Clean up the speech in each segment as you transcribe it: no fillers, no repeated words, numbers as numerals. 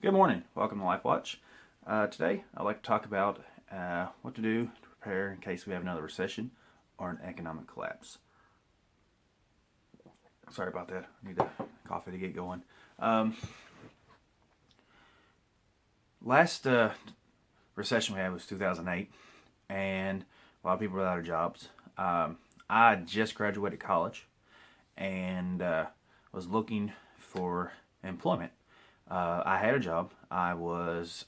Good morning. Welcome to Life Watch. Today, I'd like to talk about what to do to prepare in case we have another recession or an economic collapse. Sorry about that. I need a coffee to get going. Last recession we had was 2008, and a lot of people were out of jobs. I just graduated college and was looking for employment. I had a job. I was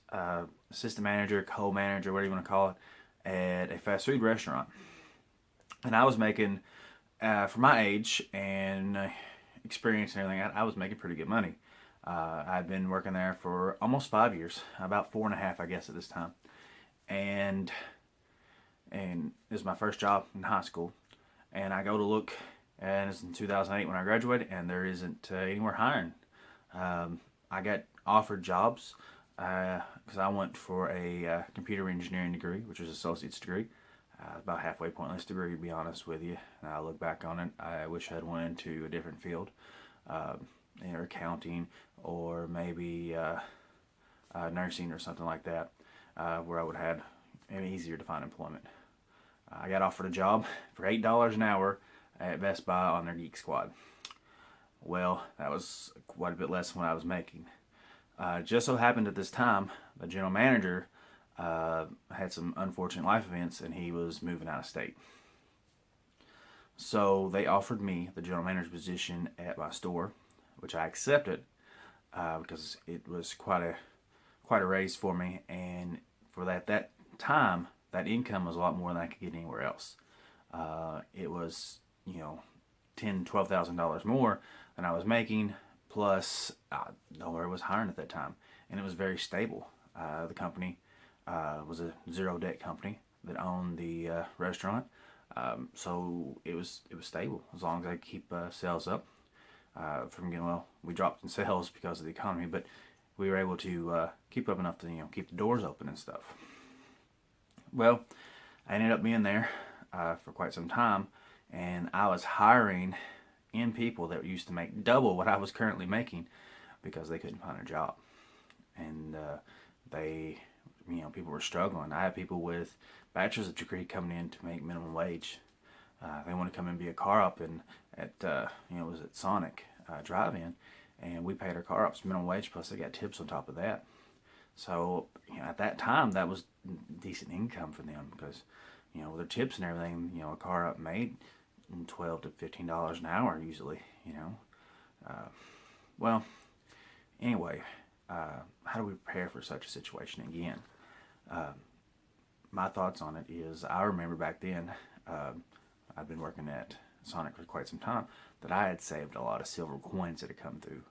assistant manager, co-manager, whatever you want to call it, at a fast food restaurant. And I was making, for my age and experience and everything, I was making pretty good money. I'd been working there for almost 5 years, about 4.5, I guess, at this time. And it was my first job in high school. And I go to look, and it's in 2008 when I graduated, and there isn't anywhere hiring. I got offered jobs because I went for a computer engineering degree, which was an associate's degree. About halfway pointless degree, to be honest with you. And I look back on it, I wish I'd went into a different field, either accounting or maybe nursing or something like that, where I would have had easier to find employment. I got offered a job for $8 an hour at Best Buy on their Geek Squad. Well, that was quite a bit less than what I was making. Just so happened at this time, the general manager had some unfortunate life events and he was moving out of state. So they offered me the general manager position at my store, which I accepted because it was quite a raise for me, and for that time, that income was a lot more than I could get anywhere else. It was $10,000-$12,000 more than I was making, plus nowhere was hiring at that time, and it was very stable. The company was a zero debt company that owned the restaurant, so it was stable as long as I keep sales up. We dropped in sales because of the economy, but we were able to keep up enough to keep the doors open and stuff. Well, I ended up being there for quite some time, and I was hiring in people that used to make double what I was currently making because they couldn't find a job, and people were struggling. I had people with bachelor's degree coming in to make minimum wage. They want to come and be a car op at it was at Sonic Drive-In, and we paid our car ops minimum wage plus they got tips on top of that. So at that time that was decent income for them because with their tips and everything, a car up made $12 to $15 an hour usually. Well, anyway, how do we prepare for such a situation again? My thoughts on it is I remember back then, I'd been working at Sonic for quite some time, that I had saved a lot of silver coins that had come through.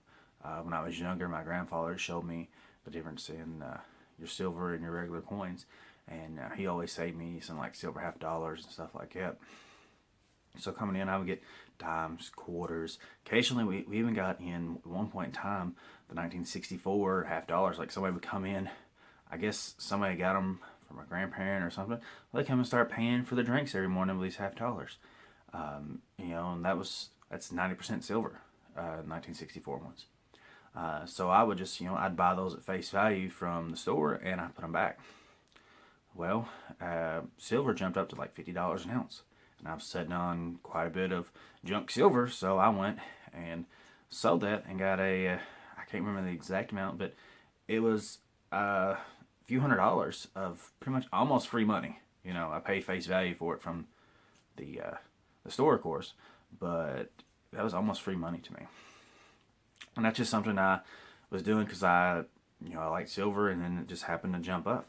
When I was younger, my grandfather showed me the difference in your silver and your regular coins, and he always saved me some like silver half dollars and stuff like that. So coming in, I would get dimes, quarters. Occasionally, we even got in at one point in time the 1964 half dollars. Like somebody would come in, I guess somebody got them from a grandparent or something. Well, they come and start paying for the drinks every morning with these half dollars. And that's 90% silver, 1964 ones. So I would just, I'd buy those at face value from the store and I put them back. Well, silver jumped up to like $50 an ounce. And I was sitting on quite a bit of junk silver, so I went and sold that and got I can't remember the exact amount, but it was a few $100s of pretty much almost free money. I paid face value for it from the store, of course, but that was almost free money to me. And that's just something I was doing because I like silver, and then it just happened to jump up.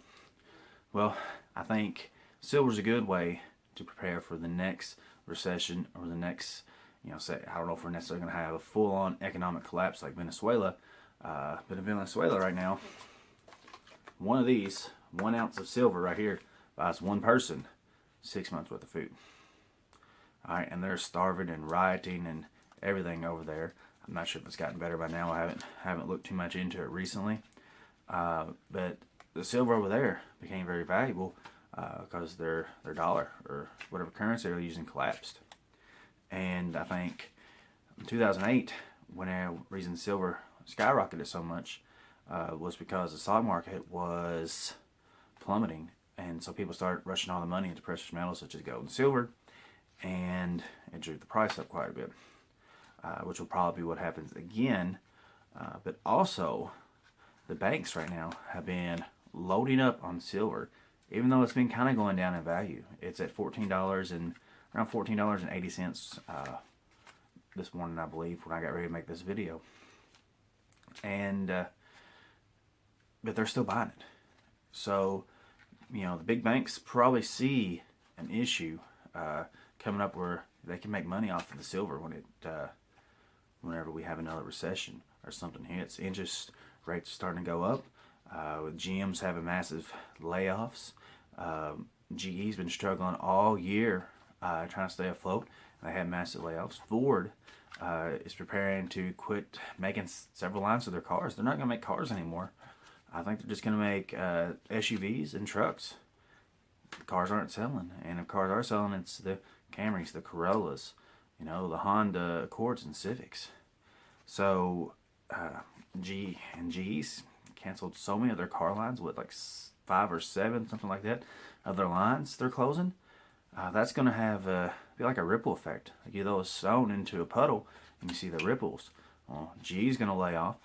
Well, I think silver's a good way to prepare for the next recession or the next, say, I don't know if we're necessarily going to have a full-on economic collapse like Venezuela, but in Venezuela right now, one of these, 1 ounce of silver right here, buys one person 6 months worth of food. All right, and they're starving and rioting and everything over there. I'm not sure if it's gotten better by now. I haven't looked too much into it recently, but the silver over there became very valuable because their dollar or whatever currency they're using collapsed. And I think in 2008, when the reason silver skyrocketed so much, was because the stock market was plummeting, and so people started rushing all the money into precious metals such as gold and silver, and it drew the price up quite a bit, which will probably be what happens again. But also, the banks right now have been loading up on silver, even though it's been kind of going down in value. It's at $14 and around $14.80 this morning, I believe, when I got ready to make this video. And but they're still buying it. So, the big banks probably see an issue coming up where they can make money off of the silver whenever we have another recession or something hits. Interest rates are starting to go up. With GM's having massive layoffs. GE's been struggling all year trying to stay afloat. They had massive layoffs. Ford is preparing to quit making several lines of their cars. They're not going to make cars anymore. I think they're just going to make SUVs and trucks. The cars aren't selling. And if cars are selling, it's the Camrys, the Corollas, the Honda Accords and Civics. So GE's canceled so many of their car lines, with like 5 or 7, something like that, of their lines they're closing. That's going to have be like a ripple effect. Like you throw a stone into a puddle and you see the ripples. Well, GE's going to lay off.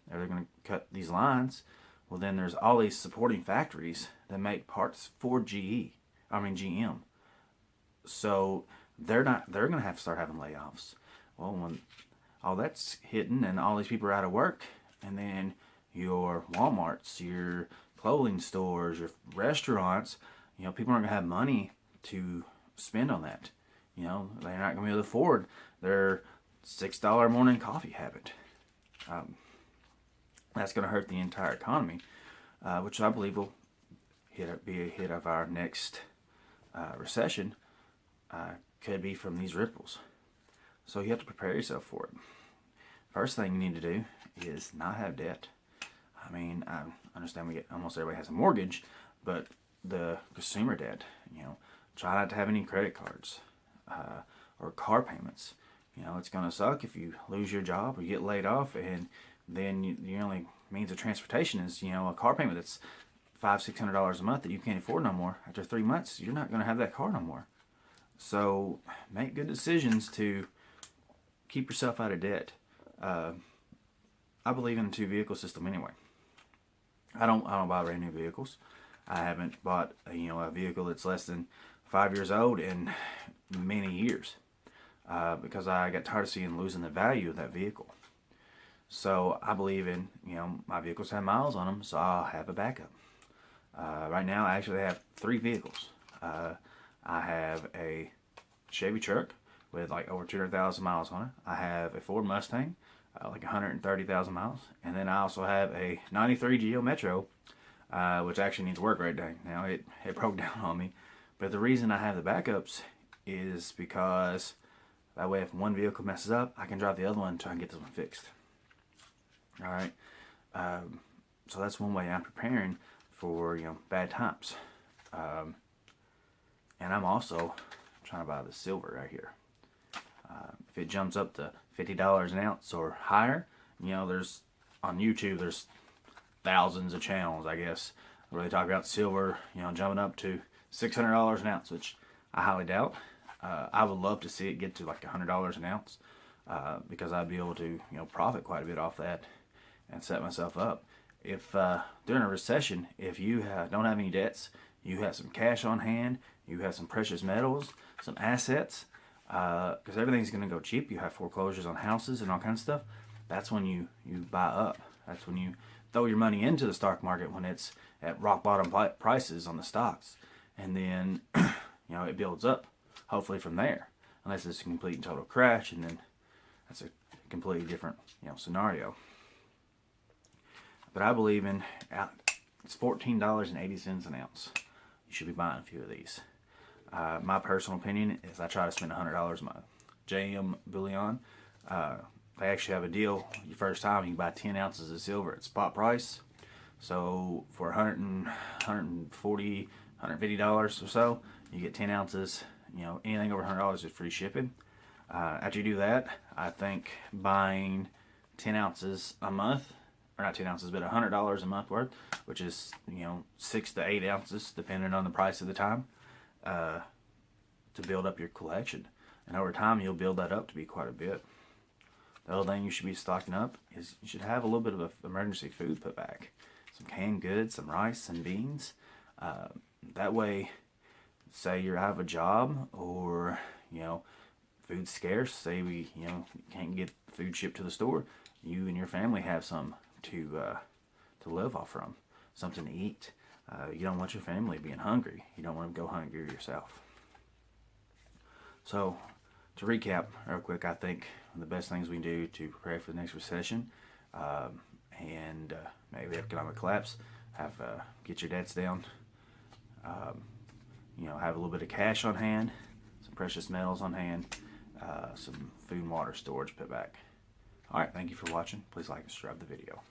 They're going to cut these lines. Well, then there's all these supporting factories that make parts for GM. So they're going to have to start having layoffs. Well, when all that's hitting and all these people are out of work, and then your Walmarts, your clothing stores, your restaurants, people aren't going to have money to spend on that. They're not going to be able to afford their $6 morning coffee habit. That's going to hurt the entire economy, which I believe will be a hit of our next recession. Could be from these ripples. So you have to prepare yourself for it. First thing you need to do is not have debt. I mean, I understand almost everybody has a mortgage, but the consumer debt, try not to have any credit cards or car payments. It's going to suck if you lose your job or you get laid off, and then your only means of transportation is, a car payment that's $500-$600 a month that you can't afford no more. After 3 months, you're not going to have that car no more. So make good decisions to keep yourself out of debt. I believe in the two-vehicle system anyway. I don't buy brand new vehicles. I haven't bought a vehicle that's less than 5 years old in many years because I got tired of seeing losing the value of that vehicle. So I believe in, my vehicles have miles on them, so I'll have a backup. Right now I actually have 3 vehicles. I have a Chevy truck with like over 200,000 miles on it. I have a Ford Mustang, like 130,000 miles. And then I also have a 93 Geo Metro, which actually needs work right now. It broke down on me. But the reason I have the backups is because that way if one vehicle messes up, I can drive the other one and try and get this one fixed. Alright, so that's one way I'm preparing for, bad times. And I'm also trying to buy the silver right here. If it jumps up to $50 an ounce or higher, there's on YouTube, there's thousands of channels, I guess, where they talk about silver, jumping up to $600 an ounce, which I highly doubt. I would love to see it get to like $100 an ounce because I'd be able to, profit quite a bit off that and set myself up. If during a recession, if you don't have any debts, you have some cash on hand, you have some precious metals, some assets, because everything's going to go cheap. You have foreclosures on houses and all kinds of stuff. That's when you buy up. That's when you throw your money into the stock market when it's at rock bottom prices on the stocks. And then, it builds up, hopefully from there. Unless it's a complete and total crash, and then that's a completely different, scenario. But I believe in, it's $14.80 an ounce. You should be buying a few of these. My personal opinion is I try to spend $100 a month. JM Bullion, they actually have a deal. Your first time you can buy 10 ounces of silver at spot price. So for $140, $150 or so, you get 10 ounces. Anything over $100 is free shipping. After you do that, I think buying 10 ounces a month or not 10 ounces, but $100 a month worth, which is, 6 to 8 ounces, depending on the price of the time, to build up your collection. And over time, you'll build that up to be quite a bit. The other thing you should be stocking up is you should have a little bit of emergency food put back. Some canned goods, some rice, some beans. That way, say you have a job or, food's scarce, say we, can't get food shipped to the store, you and your family have some to live off from, something to eat. You don't want your family being hungry. You don't want to go hungry yourself. So, to recap real quick, I think the best things we can do to prepare for the next recession and maybe economic collapse, get your debts down, have a little bit of cash on hand, some precious metals on hand, some food and water storage put back. Alright, thank you for watching. Please like and subscribe the video.